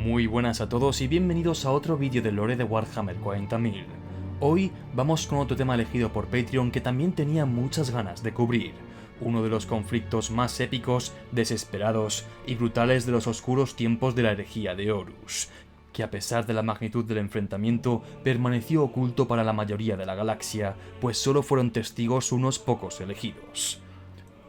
Muy buenas a todos y bienvenidos a otro vídeo del lore de Warhammer 40.000. Hoy vamos con otro tema elegido por Patreon que también tenía muchas ganas de cubrir. Uno de los conflictos más épicos, desesperados y brutales de los oscuros tiempos de la herejía de Horus, que a pesar de la magnitud del enfrentamiento permaneció oculto para la mayoría de la galaxia, pues solo fueron testigos unos pocos elegidos.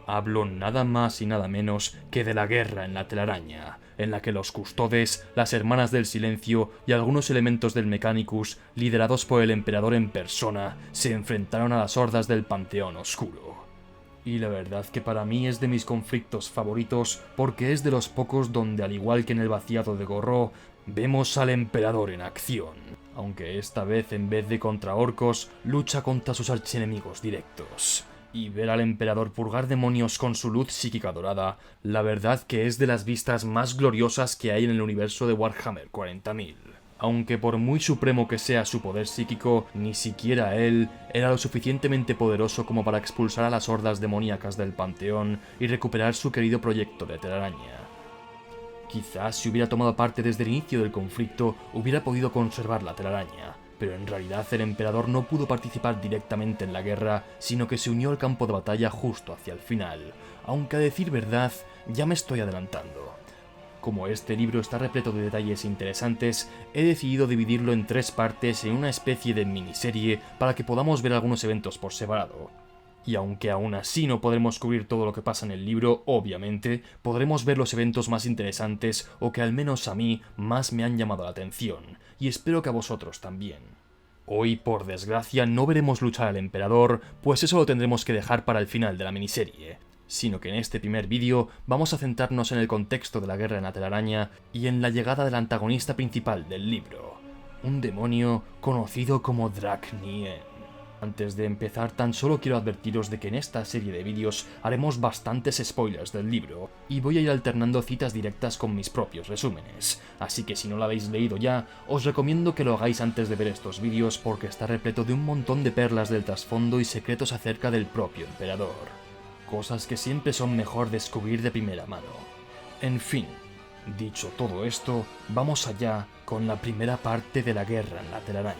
Hablo nada más y nada menos que de la guerra en la telaraña, en la que los Custodes, las Hermanas del Silencio y algunos elementos del Mechanicus, liderados por el Emperador en persona, se enfrentaron a las hordas del Panteón Oscuro. Y la verdad que para mí es de mis conflictos favoritos porque es de los pocos donde, al igual que en el vaciado de Gorro, vemos al Emperador en acción, aunque esta vez en vez de contra orcos, lucha contra sus archienemigos directos. Y ver al Emperador purgar demonios con su luz psíquica dorada, la verdad que es de las vistas más gloriosas que hay en el universo de Warhammer 40.000. Aunque por muy supremo que sea su poder psíquico, ni siquiera él era lo suficientemente poderoso como para expulsar a las hordas demoníacas del Panteón y recuperar su querido proyecto de telaraña. Quizás si hubiera tomado parte desde el inicio del conflicto, hubiera podido conservar la telaraña, pero en realidad el Emperador no pudo participar directamente en la guerra, sino que se unió al campo de batalla justo hacia el final, aunque a decir verdad, ya me estoy adelantando. Como este libro está repleto de detalles interesantes, he decidido dividirlo en 3 partes en una especie de miniserie para que podamos ver algunos eventos por separado. Y aunque aún así no podremos cubrir todo lo que pasa en el libro, obviamente, podremos ver los eventos más interesantes o que al menos a mí más me han llamado la atención, y espero que a vosotros también. Hoy, por desgracia, no veremos luchar al Emperador, pues eso lo tendremos que dejar para el final de la miniserie, sino que en este primer vídeo vamos a centrarnos en el contexto de la guerra en la telaraña y en la llegada del antagonista principal del libro, un demonio conocido como Draknien. Antes de empezar, tan solo quiero advertiros de que en esta serie de vídeos haremos bastantes spoilers del libro, y voy a ir alternando citas directas con mis propios resúmenes, así que si no lo habéis leído ya, os recomiendo que lo hagáis antes de ver estos vídeos porque está repleto de un montón de perlas del trasfondo y secretos acerca del propio Emperador. Cosas que siempre son mejor descubrir de primera mano. En fin, dicho todo esto, vamos allá con la primera parte de la guerra en la telaraña.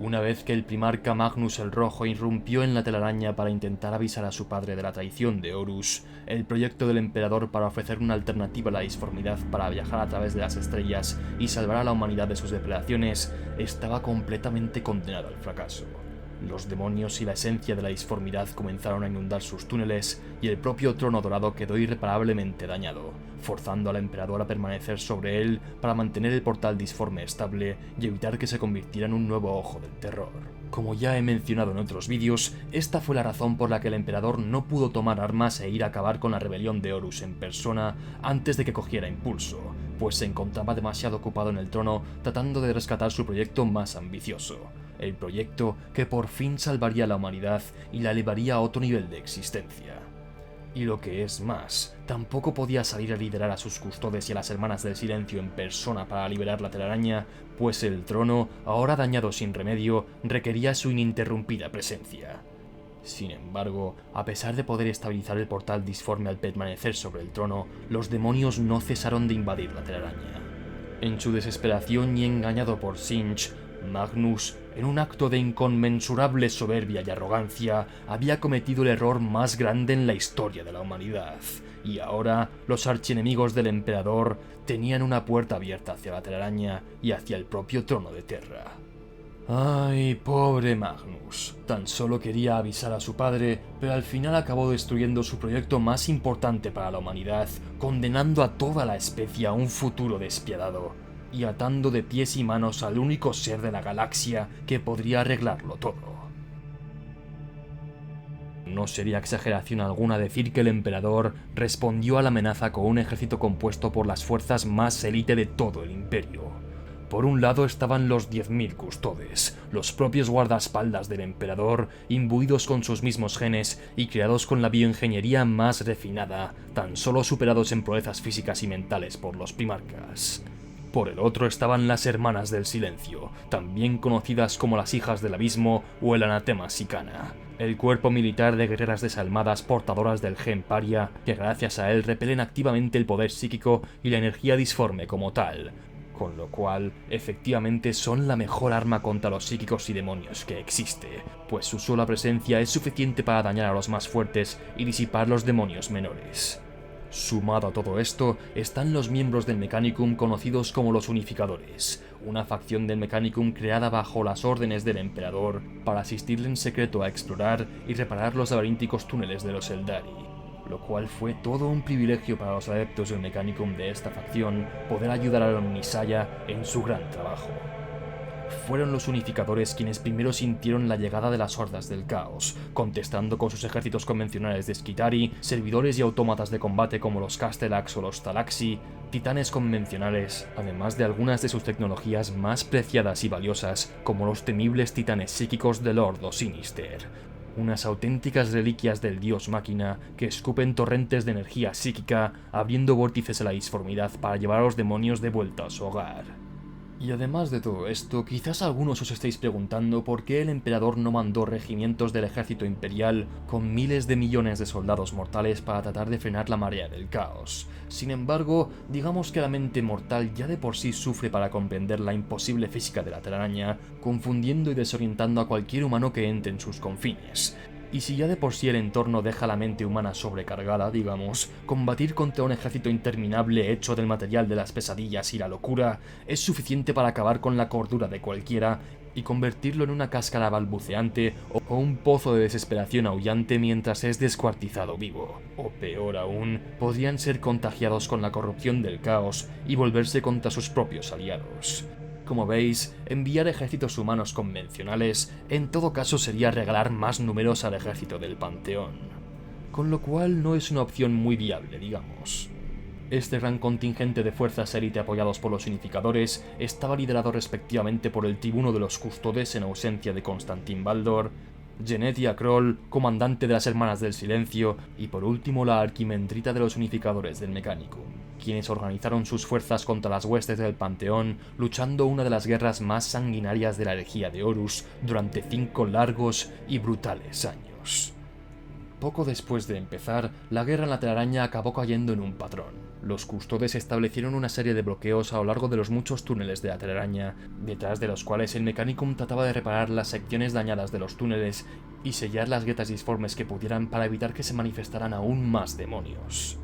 Una vez que el primarca Magnus el Rojo irrumpió en la telaraña para intentar avisar a su padre de la traición de Horus, el proyecto del Emperador para ofrecer una alternativa a la disformidad para viajar a través de las estrellas y salvar a la humanidad de sus depredaciones estaba completamente condenado al fracaso. Los demonios y la esencia de la disformidad comenzaron a inundar sus túneles y el propio trono dorado quedó irreparablemente dañado, forzando al Emperador a permanecer sobre él para mantener el portal disforme estable y evitar que se convirtiera en un nuevo ojo del terror. Como ya he mencionado en otros vídeos, esta fue la razón por la que el Emperador no pudo tomar armas e ir a acabar con la rebelión de Horus en persona antes de que cogiera impulso, pues se encontraba demasiado ocupado en el trono tratando de rescatar su proyecto más ambicioso. El proyecto que por fin salvaría a la humanidad y la elevaría a otro nivel de existencia. Y lo que es más, tampoco podía salir a liderar a sus custodes y a las Hermanas del Silencio en persona para liberar la telaraña, pues el trono, ahora dañado sin remedio, requería su ininterrumpida presencia. Sin embargo, a pesar de poder estabilizar el portal disforme al permanecer sobre el trono, los demonios no cesaron de invadir la telaraña. En su desesperación y engañado por Tzeentch, Magnus, en un acto de inconmensurable soberbia y arrogancia, había cometido el error más grande en la historia de la humanidad, y ahora los archienemigos del Emperador tenían una puerta abierta hacia la telaraña y hacia el propio trono de Terra. Ay, pobre Magnus. Tan solo quería avisar a su padre, pero al final acabó destruyendo su proyecto más importante para la humanidad, condenando a toda la especie a un futuro despiadado y atando de pies y manos al único ser de la galaxia que podría arreglarlo todo. No sería exageración alguna decir que el Emperador respondió a la amenaza con un ejército compuesto por las fuerzas más élite de todo el Imperio. Por un lado estaban los 10.000 custodes, los propios guardaespaldas del Emperador, imbuidos con sus mismos genes y creados con la bioingeniería más refinada, tan solo superados en proezas físicas y mentales por los primarcas. Por el otro estaban las Hermanas del Silencio, también conocidas como las Hijas del Abismo o el Anatema Sicana, el cuerpo militar de guerreras desalmadas portadoras del gen paria, que gracias a él repelen activamente el poder psíquico y la energía disforme como tal, con lo cual efectivamente son la mejor arma contra los psíquicos y demonios que existe, pues su sola presencia es suficiente para dañar a los más fuertes y disipar los demonios menores. Sumado a todo esto, están los miembros del Mechanicum conocidos como los Unificadores, una facción del Mechanicum creada bajo las órdenes del Emperador para asistirle en secreto a explorar y reparar los laberínticos túneles de los Eldari, lo cual fue todo un privilegio para los adeptos del Mechanicum de esta facción poder ayudar a la Omnisaya en su gran trabajo. Fueron los Unificadores quienes primero sintieron la llegada de las Hordas del Caos, contestando con sus ejércitos convencionales de Skitari, servidores y autómatas de combate como los Castellax o los Talaxi, titanes convencionales, además de algunas de sus tecnologías más preciadas y valiosas, como los temibles titanes psíquicos de Lord o Sinister, unas auténticas reliquias del dios máquina que escupen torrentes de energía psíquica, abriendo vórtices a la disformidad para llevar a los demonios de vuelta a su hogar. Y además de todo esto, quizás algunos os estéis preguntando por qué el emperador no mandó regimientos del ejército imperial con miles de millones de soldados mortales para tratar de frenar la marea del caos. Sin embargo, digamos que la mente mortal ya de por sí sufre para comprender la imposible física de la telaraña, confundiendo y desorientando a cualquier humano que entre en sus confines. Y si ya de por sí el entorno deja a la mente humana sobrecargada, digamos, combatir contra un ejército interminable hecho del material de las pesadillas y la locura es suficiente para acabar con la cordura de cualquiera y convertirlo en una cáscara balbuceante o un pozo de desesperación aullante mientras es descuartizado vivo. O peor aún, podrían ser contagiados con la corrupción del caos y volverse contra sus propios aliados. Como veis, enviar ejércitos humanos convencionales en todo caso sería regalar más números al ejército del Panteón, con lo cual no es una opción muy viable, digamos. Este gran contingente de fuerzas élite apoyados por los Unificadores estaba liderado respectivamente por el tribuno de los Custodes en ausencia de Constantin Baldor, Genetia Kroll, comandante de las Hermanas del Silencio, y por último la Arquimendrita de los Unificadores del Mechanicum, quienes organizaron sus fuerzas contra las huestes del Panteón, luchando una de las guerras más sanguinarias de la herejía de Horus durante 5 largos y brutales años. Poco después de empezar, la guerra en la telaraña acabó cayendo en un patrón. Los Custodes establecieron una serie de bloqueos a lo largo de los muchos túneles de la telaraña, detrás de los cuales el Mechanicum trataba de reparar las secciones dañadas de los túneles y sellar las grietas disformes que pudieran para evitar que se manifestaran aún más demonios.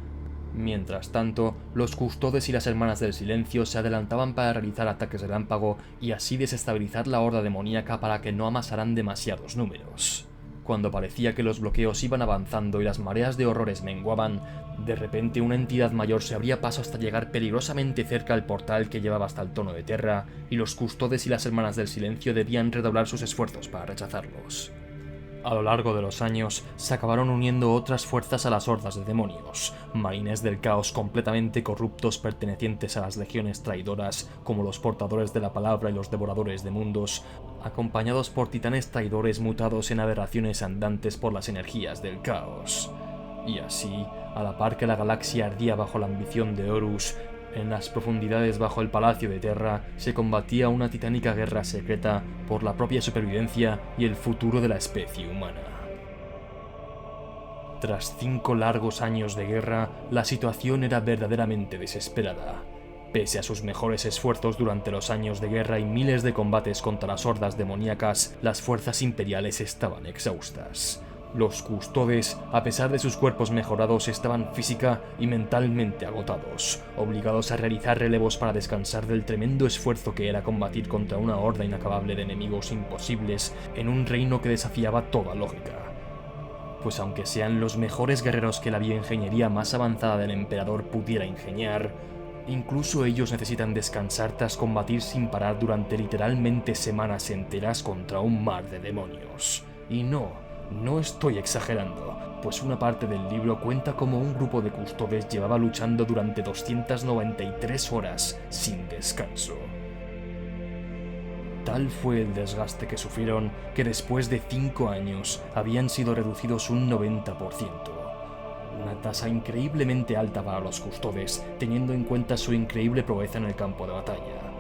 Mientras tanto, los Custodes y las Hermanas del Silencio se adelantaban para realizar ataques relámpago y así desestabilizar la horda demoníaca para que no amasaran demasiados números. Cuando parecía que los bloqueos iban avanzando y las mareas de horrores menguaban, de repente una entidad mayor se abría paso hasta llegar peligrosamente cerca al portal que llevaba hasta el Tono de Terra, y los Custodes y las Hermanas del Silencio debían redoblar sus esfuerzos para rechazarlos. A lo largo de los años, se acabaron uniendo otras fuerzas a las hordas de demonios, marines del caos completamente corruptos pertenecientes a las legiones traidoras, como los portadores de la palabra y los devoradores de mundos, acompañados por titanes traidores mutados en aberraciones andantes por las energías del caos. Y así, a la par que la galaxia ardía bajo la ambición de Horus, en las profundidades bajo el Palacio de Terra se combatía una titánica guerra secreta por la propia supervivencia y el futuro de la especie humana. Tras 5 largos años de guerra, la situación era verdaderamente desesperada. Pese a sus mejores esfuerzos durante los años de guerra y miles de combates contra las hordas demoníacas, las fuerzas imperiales estaban exhaustas. Los Custodes, a pesar de sus cuerpos mejorados, estaban física y mentalmente agotados, obligados a realizar relevos para descansar del tremendo esfuerzo que era combatir contra una horda inacabable de enemigos imposibles en un reino que desafiaba toda lógica. Pues aunque sean los mejores guerreros que la bioingeniería más avanzada del emperador pudiera ingeniar, incluso ellos necesitan descansar tras combatir sin parar durante literalmente semanas enteras contra un mar de demonios. Y no estoy exagerando, pues una parte del libro cuenta cómo un grupo de Custodes llevaba luchando durante 293 horas sin descanso. Tal fue el desgaste que sufrieron que después de 5 años habían sido reducidos un 90%. una tasa increíblemente alta para los custodes, teniendo en cuenta su increíble proeza en el campo de batalla.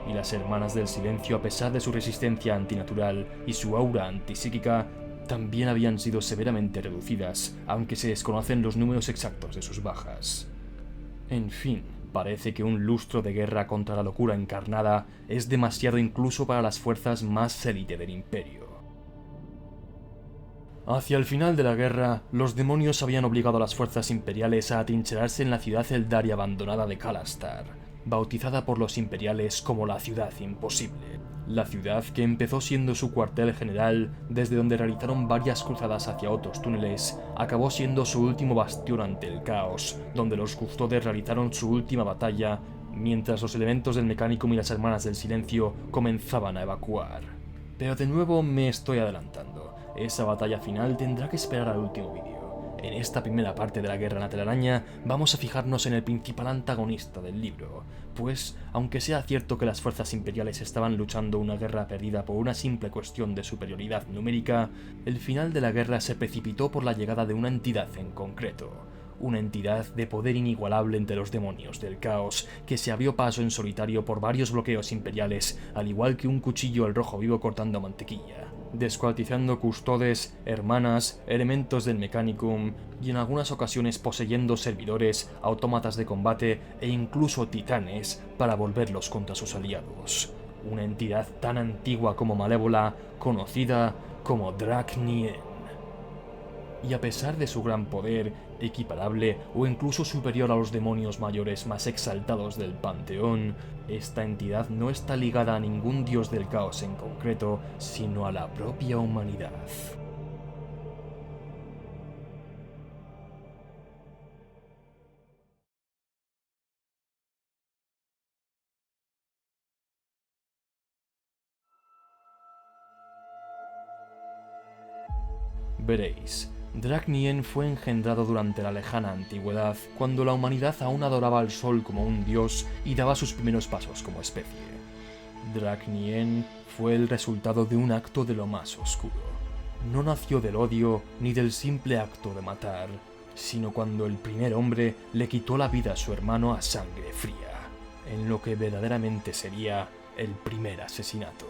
Y las Hermanas del Silencio, a pesar de su resistencia antinatural y su aura antipsíquica, también habían sido severamente reducidas, aunque se desconocen los números exactos de sus bajas. En fin, parece que un lustro de guerra contra la locura encarnada es demasiado incluso para las fuerzas más élite del Imperio. Hacia el final de la guerra, los demonios habían obligado a las fuerzas imperiales a atrincherarse en la ciudad Eldari abandonada de Kalastar, bautizada por los imperiales como la Ciudad Imposible. La ciudad, que empezó siendo su cuartel general, desde donde realizaron varias cruzadas hacia otros túneles, acabó siendo su último bastión ante el caos, donde los custodes realizaron su última batalla, mientras los elementos del Mechanicum y las Hermanas del Silencio comenzaban a evacuar. Pero de nuevo me estoy adelantando. Esa batalla final tendrá que esperar al último vídeo. En esta primera parte de la guerra en la telaraña vamos a fijarnos en el principal antagonista del libro, pues, aunque sea cierto que las fuerzas imperiales estaban luchando una guerra perdida por una simple cuestión de superioridad numérica, el final de la guerra se precipitó por la llegada de una entidad en concreto. Una entidad de poder inigualable entre los demonios del caos, que se abrió paso en solitario por varios bloqueos imperiales, al igual que un cuchillo al rojo vivo cortando mantequilla, descuartizando custodes, hermanas, elementos del Mechanicum y en algunas ocasiones poseyendo servidores, autómatas de combate e incluso titanes para volverlos contra sus aliados. Una entidad tan antigua como malévola, conocida como Draknien. Y a pesar de su gran poder, equiparable o incluso superior a los demonios mayores más exaltados del panteón, esta entidad no está ligada a ningún dios del caos en concreto, sino a la propia humanidad. Veréis, Draknien fue engendrado durante la lejana antigüedad, cuando la humanidad aún adoraba al sol como un dios y daba sus primeros pasos como especie. Draknien fue el resultado de un acto de lo más oscuro. No nació del odio ni del simple acto de matar, sino cuando el primer hombre le quitó la vida a su hermano a sangre fría, en lo que verdaderamente sería el primer asesinato.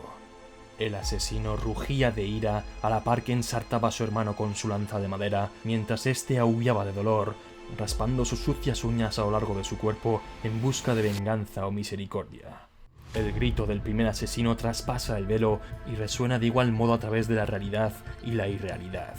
El asesino rugía de ira a la par que ensartaba a su hermano con su lanza de madera, mientras éste aullaba de dolor, raspando sus sucias uñas a lo largo de su cuerpo en busca de venganza o misericordia. El grito del primer asesino traspasa el velo y resuena de igual modo a través de la realidad y la irrealidad.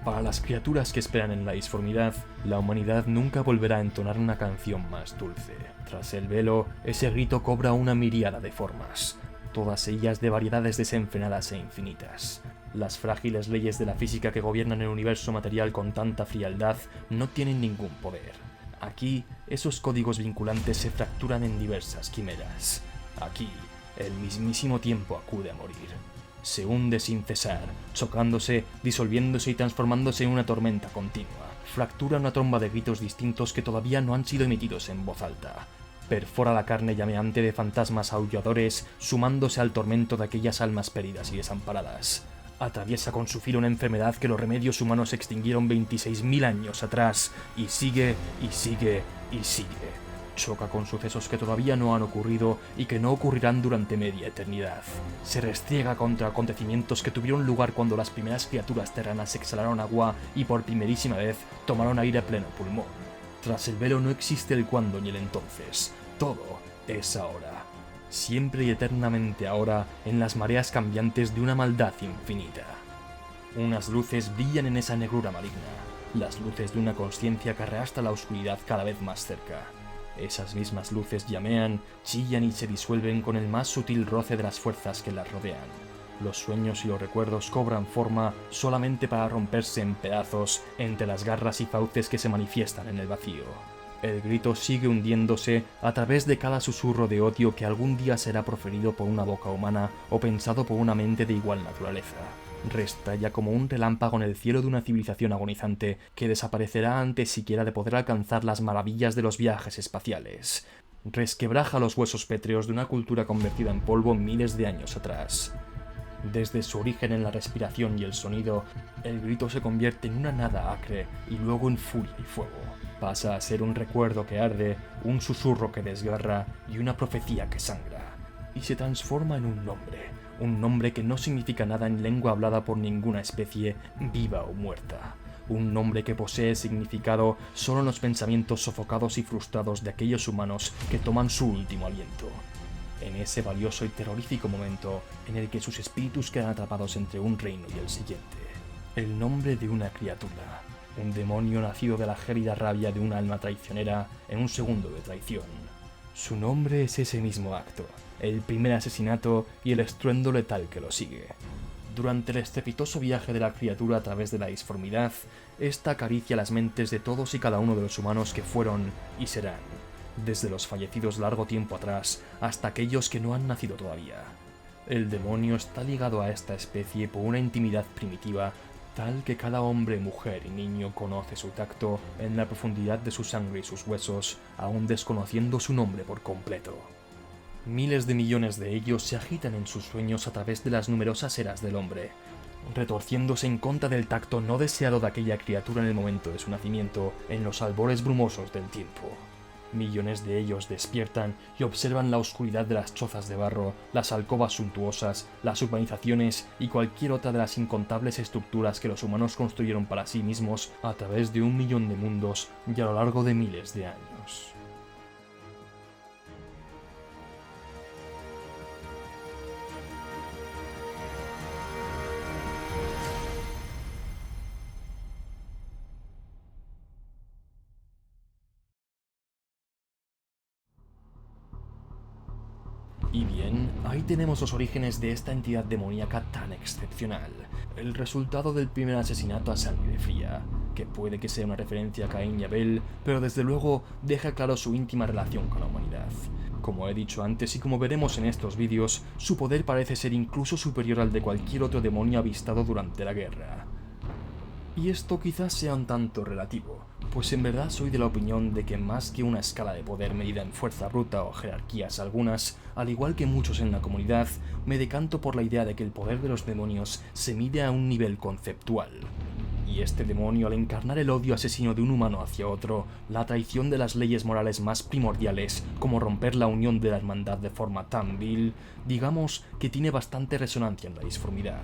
Para las criaturas que esperan en la disformidad, la humanidad nunca volverá a entonar una canción más dulce. Tras el velo, ese grito cobra una miríada de formas, todas ellas de variedades desenfrenadas e infinitas. Las frágiles leyes de la física que gobiernan el universo material con tanta frialdad no tienen ningún poder. Aquí, esos códigos vinculantes se fracturan en diversas quimeras. Aquí, el mismísimo tiempo acude a morir. Se hunde sin cesar, chocándose, disolviéndose y transformándose en una tormenta continua. Fractura una tromba de gritos distintos que todavía no han sido emitidos en voz alta. Perfora la carne llameante de fantasmas aulladores, sumándose al tormento de aquellas almas peridas y desamparadas. Atraviesa con su filo una enfermedad que los remedios humanos extinguieron 26.000 años atrás, y sigue, y sigue, y sigue. Choca con sucesos que todavía no han ocurrido y que no ocurrirán durante media eternidad. Se restriega contra acontecimientos que tuvieron lugar cuando las primeras criaturas terranas exhalaron agua y por primerísima vez tomaron aire a pleno pulmón. Tras el velo no existe el cuándo ni el entonces. Todo es ahora. Siempre y eternamente ahora, en las mareas cambiantes de una maldad infinita. Unas luces brillan en esa negrura maligna, las luces de una consciencia que arrastra la oscuridad cada vez más cerca. Esas mismas luces llamean, chillan y se disuelven con el más sutil roce de las fuerzas que las rodean. Los sueños y los recuerdos cobran forma solamente para romperse en pedazos entre las garras y fauces que se manifiestan en el vacío. El grito sigue hundiéndose a través de cada susurro de odio que algún día será proferido por una boca humana o pensado por una mente de igual naturaleza. Restalla como un relámpago en el cielo de una civilización agonizante que desaparecerá antes siquiera de poder alcanzar las maravillas de los viajes espaciales. Resquebraja los huesos pétreos de una cultura convertida en polvo miles de años atrás. Desde su origen en la respiración y el sonido, el grito se convierte en una nada acre y luego en furia y fuego. Pasa a ser un recuerdo que arde, un susurro que desgarra y una profecía que sangra. Y se transforma en un nombre que no significa nada en lengua hablada por ninguna especie, viva o muerta. Un nombre que posee significado solo en los pensamientos sofocados y frustrados de aquellos humanos que toman su último aliento. En ese valioso y terrorífico momento en el que sus espíritus quedan atrapados entre un reino y el siguiente. El nombre de una criatura, un demonio nacido de la gélida rabia de una alma traicionera en un segundo de traición. Su nombre es ese mismo acto, el primer asesinato y el estruendo letal que lo sigue. Durante el estrepitoso viaje de la criatura a través de la disformidad, esta acaricia las mentes de todos y cada uno de los humanos que fueron y serán, desde los fallecidos largo tiempo atrás hasta aquellos que no han nacido todavía. El demonio está ligado a esta especie por una intimidad primitiva, tal que cada hombre, mujer y niño conoce su tacto en la profundidad de su sangre y sus huesos, aún desconociendo su nombre por completo. Miles de millones de ellos se agitan en sus sueños a través de las numerosas eras del hombre, retorciéndose en contra del tacto no deseado de aquella criatura en el momento de su nacimiento, en los albores brumosos del tiempo. Millones de ellos despiertan y observan la oscuridad de las chozas de barro, las alcobas suntuosas, las urbanizaciones y cualquier otra de las incontables estructuras que los humanos construyeron para sí mismos a través de 1.000.000 de mundos y a lo largo de miles de años. Y bien, ahí tenemos los orígenes de esta entidad demoníaca tan excepcional, el resultado del primer asesinato a sangre fría, que puede que sea una referencia a Caín y Abel, pero desde luego deja claro su íntima relación con la humanidad. Como he dicho antes y como veremos en estos vídeos, su poder parece ser incluso superior al de cualquier otro demonio avistado durante la guerra. Y esto quizás sea un tanto relativo, pues en verdad soy de la opinión de que más que una escala de poder medida en fuerza bruta o jerarquías algunas, al igual que muchos en la comunidad, me decanto por la idea de que el poder de los demonios se mide a un nivel conceptual. Y este demonio, al encarnar el odio asesino de un humano hacia otro, la traición de las leyes morales más primordiales, como romper la unión de la hermandad de forma tan vil, digamos que tiene bastante resonancia en la disformidad.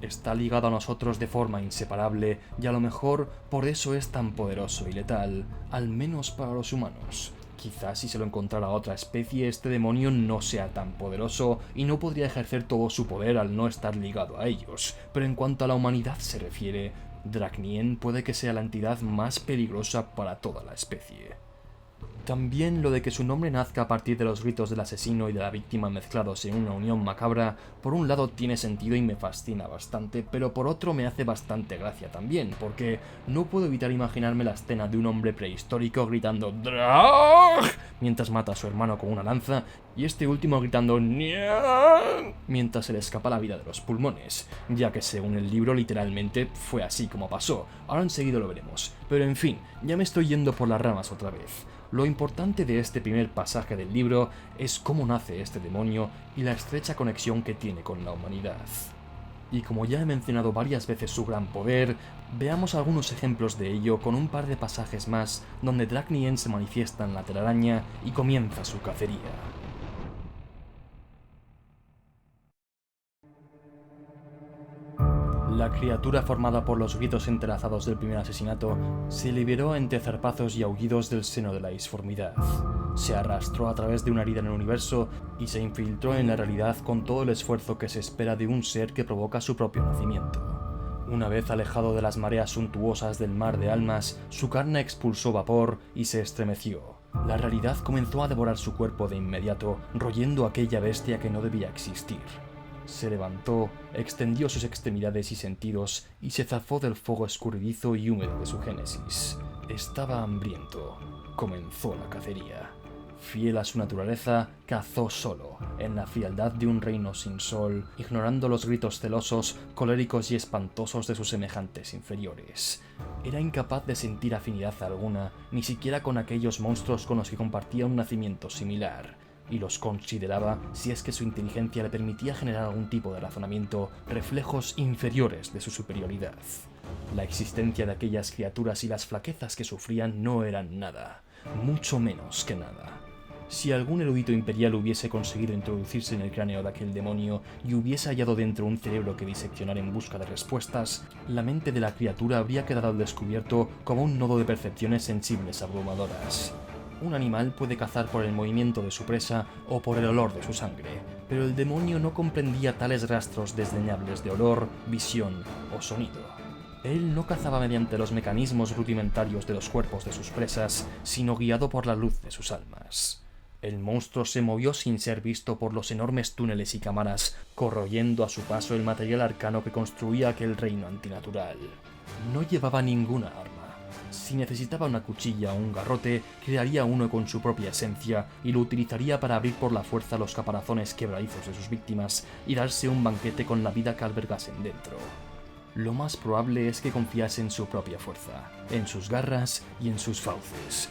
Está ligado a nosotros de forma inseparable y a lo mejor por eso es tan poderoso y letal, al menos para los humanos. Quizás si se lo encontrara a otra especie este demonio no sea tan poderoso y no podría ejercer todo su poder al no estar ligado a ellos, pero en cuanto a la humanidad se refiere, Draknien puede que sea la entidad más peligrosa para toda la especie. También lo de que su nombre nazca a partir de los gritos del asesino y de la víctima mezclados en una unión macabra, por un lado tiene sentido y me fascina bastante, pero por otro me hace bastante gracia también, porque no puedo evitar imaginarme la escena de un hombre prehistórico gritando "Drag" mientras mata a su hermano con una lanza, y este último gritando "Nian" mientras se le escapa la vida de los pulmones, ya que según el libro literalmente fue así como pasó, ahora enseguida lo veremos, pero en fin, ya me estoy yendo por las ramas otra vez. Lo importante de este primer pasaje del libro es cómo nace este demonio y la estrecha conexión que tiene con la humanidad. Y como ya he mencionado varias veces su gran poder, veamos algunos ejemplos de ello con un par de pasajes más donde Draknien se manifiesta en la telaraña y comienza su cacería. La criatura formada por los gritos entrelazados del primer asesinato se liberó entre zarpazos y aullidos del seno de la disformidad. Se arrastró a través de una herida en el universo y se infiltró en la realidad con todo el esfuerzo que se espera de un ser que provoca su propio nacimiento. Una vez alejado de las mareas suntuosas del mar de almas, su carne expulsó vapor y se estremeció. La realidad comenzó a devorar su cuerpo de inmediato, royendo aquella bestia que no debía existir. Se levantó, extendió sus extremidades y sentidos y se zafó del fuego escurridizo y húmedo de su génesis. Estaba hambriento. Comenzó la cacería. Fiel a su naturaleza, cazó solo, en la frialdad de un reino sin sol, ignorando los gritos celosos, coléricos y espantosos de sus semejantes inferiores. Era incapaz de sentir afinidad alguna, ni siquiera con aquellos monstruos con los que compartía un nacimiento similar. y los consideraba, si es que su inteligencia le permitía generar algún tipo de razonamiento, reflejos inferiores de su superioridad. La existencia de aquellas criaturas y las flaquezas que sufrían no eran nada, mucho menos que nada. Si algún erudito imperial hubiese conseguido introducirse en el cráneo de aquel demonio y hubiese hallado dentro un cerebro que diseccionar en busca de respuestas, la mente de la criatura habría quedado al descubierto como un nodo de percepciones sensibles abrumadoras. Un animal puede cazar por el movimiento de su presa o por el olor de su sangre, pero el demonio no comprendía tales rastros desdeñables de olor, visión o sonido. Él no cazaba mediante los mecanismos rudimentarios de los cuerpos de sus presas, sino guiado por la luz de sus almas. El monstruo se movió sin ser visto por los enormes túneles y cámaras, corroyendo a su paso el material arcano que construía aquel reino antinatural. No llevaba ninguna arma. Si necesitaba una cuchilla o un garrote, crearía uno con su propia esencia y lo utilizaría para abrir por la fuerza los caparazones quebradizos de sus víctimas y darse un banquete con la vida que albergasen dentro. Lo más probable es que confiase en su propia fuerza, en sus garras y en sus fauces.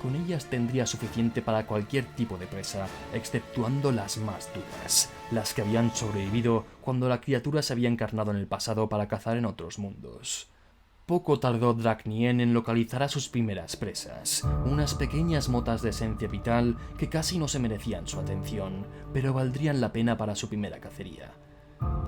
Con ellas tendría suficiente para cualquier tipo de presa, exceptuando las más duras, las que habían sobrevivido cuando la criatura se había encarnado en el pasado para cazar en otros mundos. Poco tardó Draknien en localizar a sus primeras presas, unas pequeñas motas de esencia vital que casi no se merecían su atención, pero valdrían la pena para su primera cacería.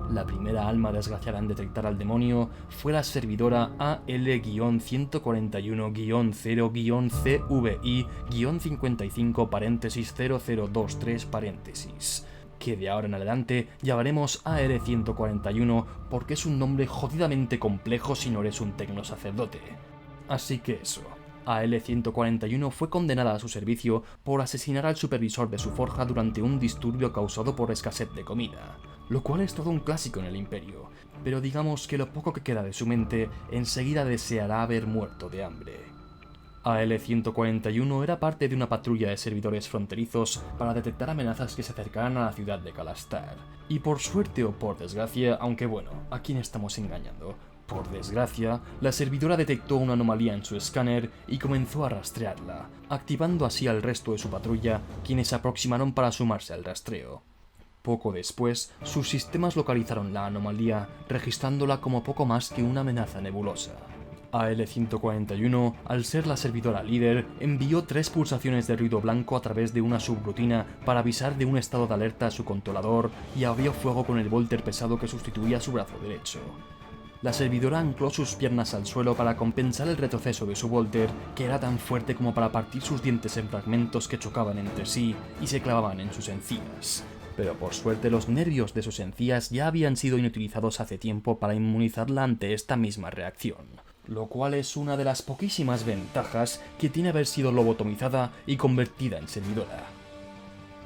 La primera alma desgraciada en detectar al demonio fue la servidora AL-0-0-GI-023-0023, que de ahora en adelante llamaremos AL-141 porque es un nombre jodidamente complejo si no eres un tecnosacerdote. Así que eso. AL-141 fue condenada a su servicio por asesinar al supervisor de su forja durante un disturbio causado por escasez de comida, lo cual es todo un clásico en el Imperio, pero digamos que lo poco que queda de su mente enseguida deseará haber muerto de hambre. AL-141 era parte de una patrulla de servidores fronterizos para detectar amenazas que se acercaran a la ciudad de Kalastar, y por suerte o por desgracia, aunque bueno, ¿a quién estamos engañando? Por desgracia, la servidora detectó una anomalía en su escáner y comenzó a rastrearla, activando así al resto de su patrulla, quienes se aproximaron para sumarse al rastreo. Poco después, sus sistemas localizaron la anomalía, registrándola como poco más que una amenaza nebulosa. AL-141, al ser la servidora líder, envió 3 pulsaciones de ruido blanco a través de una subrutina para avisar de un estado de alerta a su controlador y abrió fuego con el volter pesado que sustituía su brazo derecho. La servidora ancló sus piernas al suelo para compensar el retroceso de su volter, que era tan fuerte como para partir sus dientes en fragmentos que chocaban entre sí y se clavaban en sus encías. Pero por suerte los nervios de sus encías ya habían sido inutilizados hace tiempo para inmunizarla ante esta misma reacción, lo cual es una de las poquísimas ventajas que tiene haber sido lobotomizada y convertida en servidora.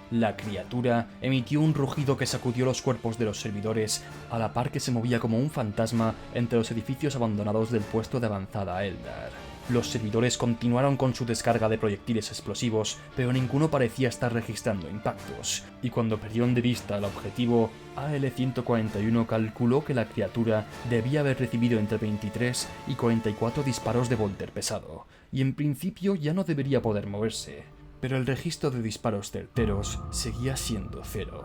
La criatura emitió un rugido que sacudió los cuerpos de los servidores, a la par que se movía como un fantasma entre los edificios abandonados del puesto de avanzada Eldar. Los servidores continuaron con su descarga de proyectiles explosivos, pero ninguno parecía estar registrando impactos, y cuando perdieron de vista el objetivo, AL-141 calculó que la criatura debía haber recibido entre 23 y 44 disparos de volter pesado, y en principio ya no debería poder moverse. Pero el registro de disparos certeros seguía siendo 0.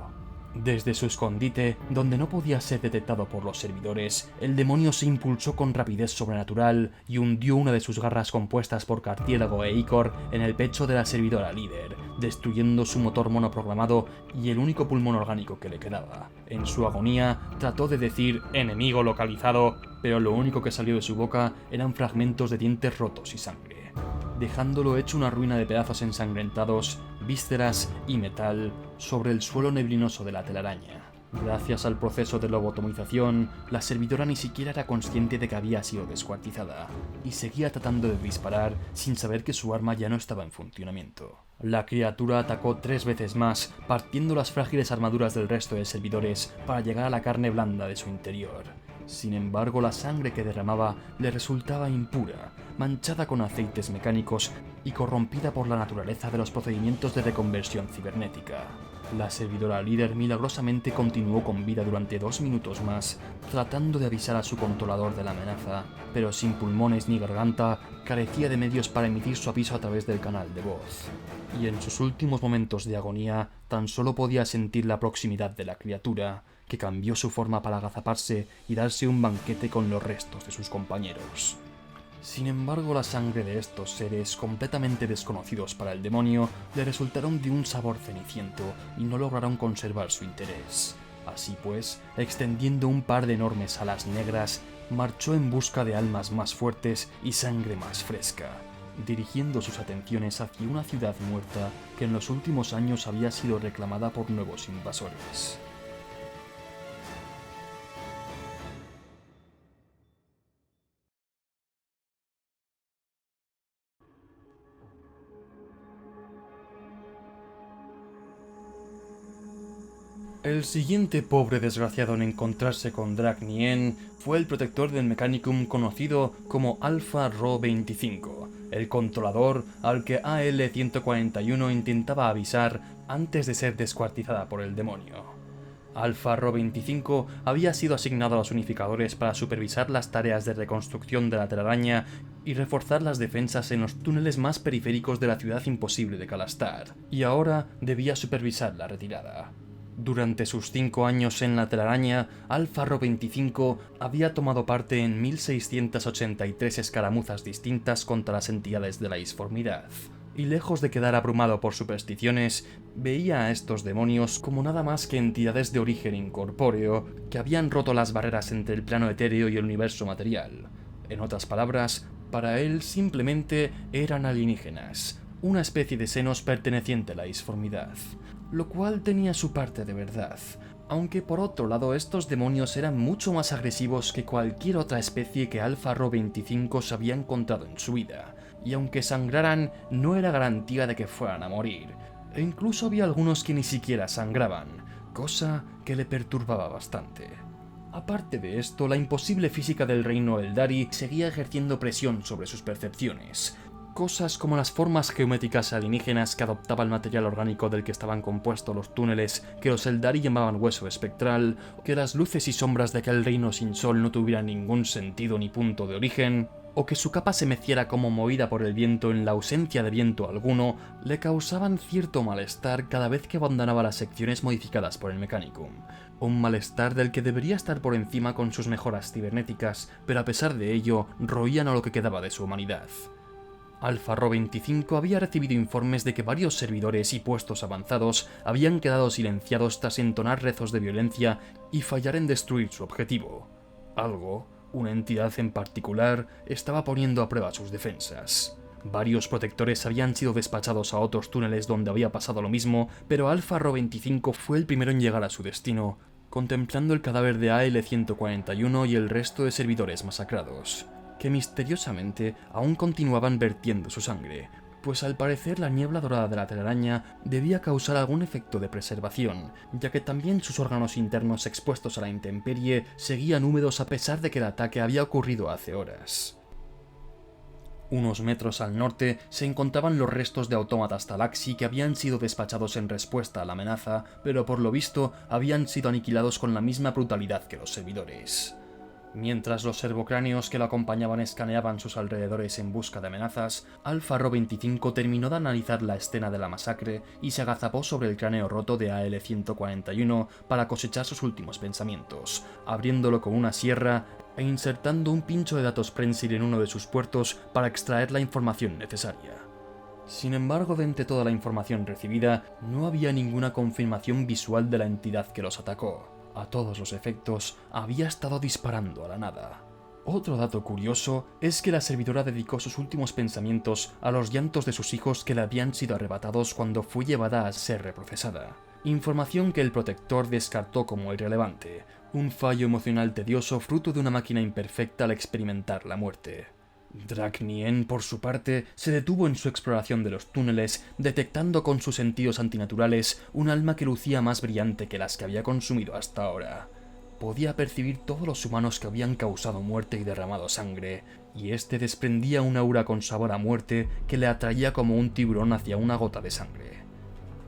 Desde su escondite, donde no podía ser detectado por los servidores, el demonio se impulsó con rapidez sobrenatural y hundió una de sus garras compuestas por cartílago e ícor en el pecho de la servidora líder, destruyendo su motor monoprogramado y el único pulmón orgánico que le quedaba. En su agonía, trató de decir «enemigo localizado», pero lo único que salió de su boca eran fragmentos de dientes rotos y sangre, dejándolo hecho una ruina de pedazos ensangrentados, vísceras y metal sobre el suelo neblinoso de la telaraña. Gracias al proceso de lobotomización, la servidora ni siquiera era consciente de que había sido descuartizada, y seguía tratando de disparar sin saber que su arma ya no estaba en funcionamiento. La criatura atacó 3 veces más, partiendo las frágiles armaduras del resto de servidores para llegar a la carne blanda de su interior. Sin embargo, la sangre que derramaba le resultaba impura, manchada con aceites mecánicos y corrompida por la naturaleza de los procedimientos de reconversión cibernética. La servidora líder milagrosamente continuó con vida durante 2 minutos más, tratando de avisar a su controlador de la amenaza, pero sin pulmones ni garganta, carecía de medios para emitir su aviso a través del canal de voz. Y en sus últimos momentos de agonía, tan solo podía sentir la proximidad de la criatura, que cambió su forma para agazaparse y darse un banquete con los restos de sus compañeros. Sin embargo, la sangre de estos seres, completamente desconocidos para el demonio, le resultaron de un sabor ceniciento y no lograron conservar su interés. Así pues, extendiendo un par de enormes alas negras, marchó en busca de almas más fuertes y sangre más fresca, dirigiendo sus atenciones hacia una ciudad muerta que en los últimos años había sido reclamada por nuevos invasores. El siguiente pobre desgraciado en encontrarse con Draknien fue el protector del Mechanicum conocido como Alpha Rho 25, el controlador al que AL-141 intentaba avisar antes de ser descuartizada por el demonio. Alpha Rho 25 había sido asignado a los unificadores para supervisar las tareas de reconstrucción de la telaraña y reforzar las defensas en los túneles más periféricos de la ciudad imposible de Kalastar, y ahora debía supervisar la retirada. Durante sus 5 años en la telaraña, Alpha Rho 25 había tomado parte en 1683 escaramuzas distintas contra las entidades de la disformidad, y lejos de quedar abrumado por supersticiones, veía a estos demonios como nada más que entidades de origen incorpóreo que habían roto las barreras entre el plano etéreo y el universo material. En otras palabras, para él simplemente eran alienígenas, una especie de senos perteneciente a la disformidad, lo cual tenía su parte de verdad, aunque por otro lado estos demonios eran mucho más agresivos que cualquier otra especie que Alpha Rho 25 se había encontrado en su vida, y aunque sangraran no era garantía de que fueran a morir, e incluso había algunos que ni siquiera sangraban, cosa que le perturbaba bastante. Aparte de esto, la imposible física del reino Eldari seguía ejerciendo presión sobre sus percepciones. Cosas como las formas geométricas alienígenas que adoptaba el material orgánico del que estaban compuestos los túneles que los Eldari llamaban hueso espectral, o que las luces y sombras de aquel reino sin sol no tuvieran ningún sentido ni punto de origen, o que su capa se meciera como movida por el viento en la ausencia de viento alguno, le causaban cierto malestar cada vez que abandonaba las secciones modificadas por el Mechanicum. Un malestar del que debería estar por encima con sus mejoras cibernéticas, pero a pesar de ello, roían a lo que quedaba de su humanidad. Alpha Rho 25 había recibido informes de que varios servidores y puestos avanzados habían quedado silenciados tras entonar rezos de violencia y fallar en destruir su objetivo. Algo, una entidad en particular, estaba poniendo a prueba sus defensas. Varios protectores habían sido despachados a otros túneles donde había pasado lo mismo, pero Alpha Rho 25 fue el primero en llegar a su destino, contemplando el cadáver de AL-141 y el resto de servidores masacrados, que misteriosamente aún continuaban vertiendo su sangre, pues al parecer la niebla dorada de la telaraña debía causar algún efecto de preservación, ya que también sus órganos internos expuestos a la intemperie seguían húmedos a pesar de que el ataque había ocurrido hace horas. Unos metros al norte se encontraban los restos de autómatas Talaxi que habían sido despachados en respuesta a la amenaza, pero por lo visto habían sido aniquilados con la misma brutalidad que los servidores. Mientras los servocráneos que lo acompañaban escaneaban sus alrededores en busca de amenazas, Alpha Rho 25 terminó de analizar la escena de la masacre y se agazapó sobre el cráneo roto de AL-141 para cosechar sus últimos pensamientos, abriéndolo con una sierra e insertando un pincho de datos prensil en uno de sus puertos para extraer la información necesaria. Sin embargo, de entre toda la información recibida, no había ninguna confirmación visual de la entidad que los atacó. A todos los efectos, había estado disparando a la nada. Otro dato curioso es que la servidora dedicó sus últimos pensamientos a los llantos de sus hijos que le habían sido arrebatados cuando fue llevada a ser reprocesada. Información que el protector descartó como irrelevante, un fallo emocional tedioso fruto de una máquina imperfecta al experimentar la muerte. Draknien, por su parte, se detuvo en su exploración de los túneles, detectando con sus sentidos antinaturales un alma que lucía más brillante que las que había consumido hasta ahora. Podía percibir todos los humanos que habían causado muerte y derramado sangre, y este desprendía un aura con sabor a muerte que le atraía como un tiburón hacia una gota de sangre.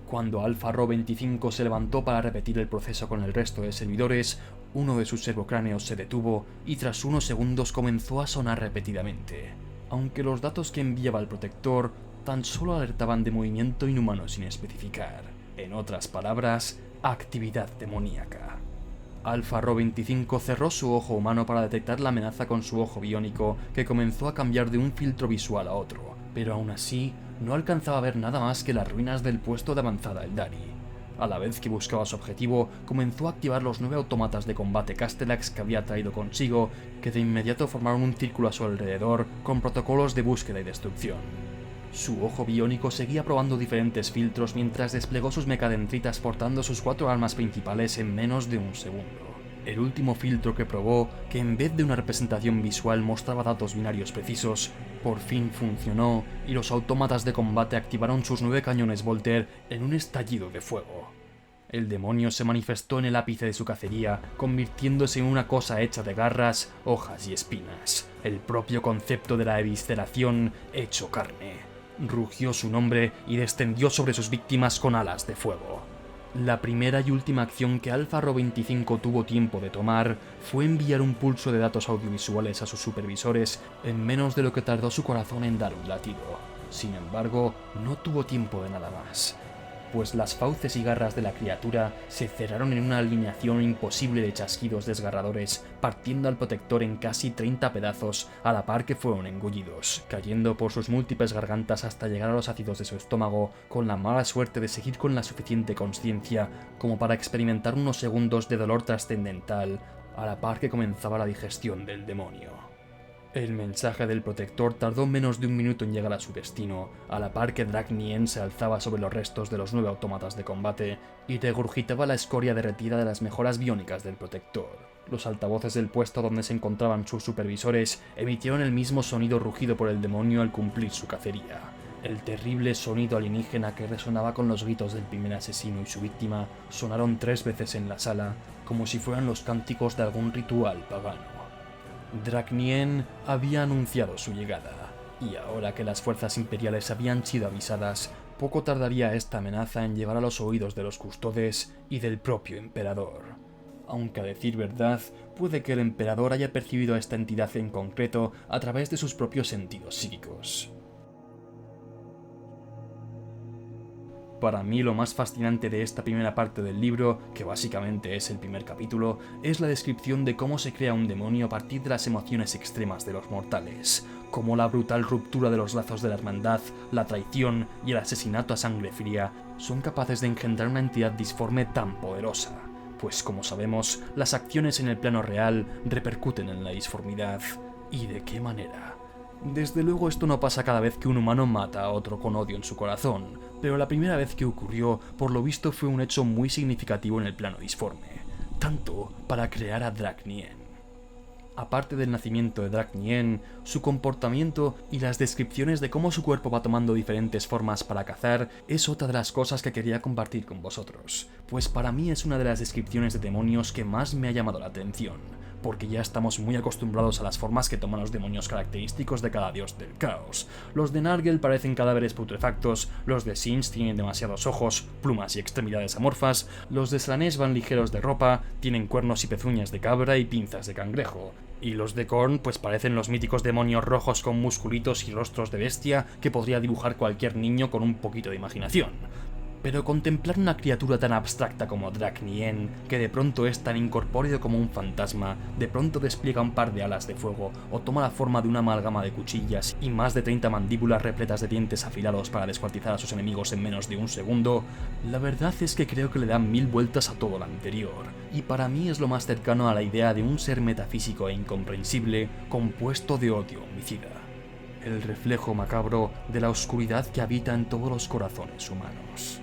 Cuando Alpha Rho 25 se levantó para repetir el proceso con el resto de servidores, uno de sus servocráneos se detuvo y tras unos segundos comenzó a sonar repetidamente, aunque los datos que enviaba el protector tan solo alertaban de movimiento inhumano sin especificar. En otras palabras, actividad demoníaca. Alpha Rho 25 cerró su ojo humano para detectar la amenaza con su ojo biónico, que comenzó a cambiar de un filtro visual a otro, pero aún así no alcanzaba a ver nada más que las ruinas del puesto de avanzada Eldari. A la vez que buscaba su objetivo, comenzó a activar los 9 autómatas de combate Castellax que había traído consigo, que de inmediato formaron un círculo a su alrededor con protocolos de búsqueda y destrucción. Su ojo biónico seguía probando diferentes filtros mientras desplegó sus mecadendritas portando sus 4 armas principales en menos de un segundo. El último filtro que probó, que en vez de una representación visual mostraba datos binarios precisos, por fin funcionó y los autómatas de combate activaron sus 9 cañones Volter en un estallido de fuego. El demonio se manifestó en el ápice de su cacería, convirtiéndose en una cosa hecha de garras, hojas y espinas, el propio concepto de la evisceración hecho carne. Rugió su nombre y descendió sobre sus víctimas con alas de fuego. La primera y última acción que Alpha Rho 25 tuvo tiempo de tomar fue enviar un pulso de datos audiovisuales a sus supervisores en menos de lo que tardó su corazón en dar un latido. Sin embargo, no tuvo tiempo de nada más, pues las fauces y garras de la criatura se cerraron en una alineación imposible de chasquidos desgarradores, partiendo al protector en casi 30 pedazos a la par que fueron engullidos, cayendo por sus múltiples gargantas hasta llegar a los ácidos de su estómago, con la mala suerte de seguir con la suficiente consciencia como para experimentar unos segundos de dolor trascendental, a la par que comenzaba la digestión del demonio. El mensaje del protector tardó menos de un minuto en llegar a su destino, a la par que Draknien se alzaba sobre los restos de los 9 autómatas de combate y regurgitaba la escoria derretida de las mejoras biónicas del protector. Los altavoces del puesto donde se encontraban sus supervisores emitieron el mismo sonido rugido por el demonio al cumplir su cacería. El terrible sonido alienígena que resonaba con los gritos del primer asesino y su víctima sonaron 3 veces en la sala, como si fueran los cánticos de algún ritual pagano. Draknien había anunciado su llegada, y ahora que las fuerzas imperiales habían sido avisadas, poco tardaría esta amenaza en llegar a los oídos de los custodes y del propio emperador. Aunque a decir verdad, puede que el emperador haya percibido a esta entidad en concreto a través de sus propios sentidos psíquicos. Para mí lo más fascinante de esta primera parte del libro, que básicamente es el primer capítulo, es la descripción de cómo se crea un demonio a partir de las emociones extremas de los mortales, cómo la brutal ruptura de los lazos de la hermandad, la traición y el asesinato a sangre fría son capaces de engendrar una entidad disforme tan poderosa, pues como sabemos, las acciones en el plano real repercuten en la disformidad. ¿Y de qué manera? Desde luego esto no pasa cada vez que un humano mata a otro con odio en su corazón, pero la primera vez que ocurrió, por lo visto fue un hecho muy significativo en el plano disforme, tanto para crear a Draknien. Aparte del nacimiento de Draknien, su comportamiento y las descripciones de cómo su cuerpo va tomando diferentes formas para cazar es otra de las cosas que quería compartir con vosotros, pues para mí es una de las descripciones de demonios que más me ha llamado la atención, porque ya estamos muy acostumbrados a las formas que toman los demonios característicos de cada dios del caos. Los de Nargel parecen cadáveres putrefactos, los de Sinch tienen demasiados ojos, plumas y extremidades amorfas, los de Slanesh van ligeros de ropa, tienen cuernos y pezuñas de cabra y pinzas de cangrejo, y los de Khorne pues parecen los míticos demonios rojos con musculitos y rostros de bestia que podría dibujar cualquier niño con un poquito de imaginación. Pero contemplar una criatura tan abstracta como Draknien, que de pronto es tan incorpóreo como un fantasma, de pronto despliega un par de alas de fuego o toma la forma de una amalgama de cuchillas y más de 30 mandíbulas repletas de dientes afilados para descuartizar a sus enemigos en menos de un segundo, la verdad es que creo que le dan 1000 vueltas a todo lo anterior, y para mí es lo más cercano a la idea de un ser metafísico e incomprensible compuesto de odio homicida, el reflejo macabro de la oscuridad que habita en todos los corazones humanos.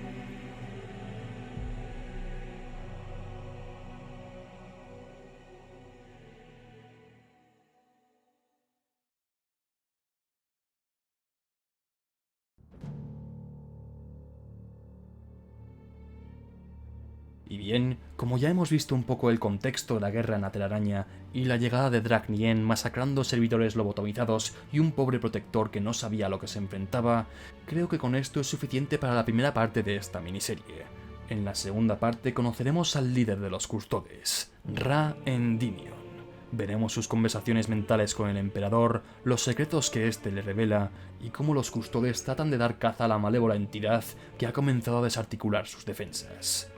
Y bien, como ya hemos visto un poco el contexto de la guerra en la telaraña y la llegada de Dragnien masacrando servidores lobotomizados y un pobre protector que no sabía a lo que se enfrentaba, creo que con esto es suficiente para la primera parte de esta miniserie. En la segunda parte conoceremos al líder de los custodes, Ra Endymion. Veremos sus conversaciones mentales con el emperador, los secretos que éste le revela y cómo los custodes tratan de dar caza a la malévola entidad que ha comenzado a desarticular sus defensas.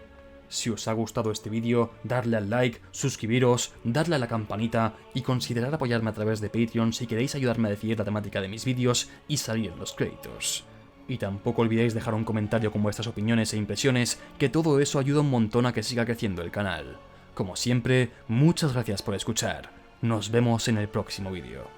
Si os ha gustado este vídeo, darle al like, suscribiros, darle a la campanita y considerar apoyarme a través de Patreon si queréis ayudarme a decidir la temática de mis vídeos y salir en los créditos. Y tampoco olvidéis dejar un comentario con vuestras opiniones e impresiones, que todo eso ayuda un montón a que siga creciendo el canal. Como siempre, muchas gracias por escuchar. Nos vemos en el próximo vídeo.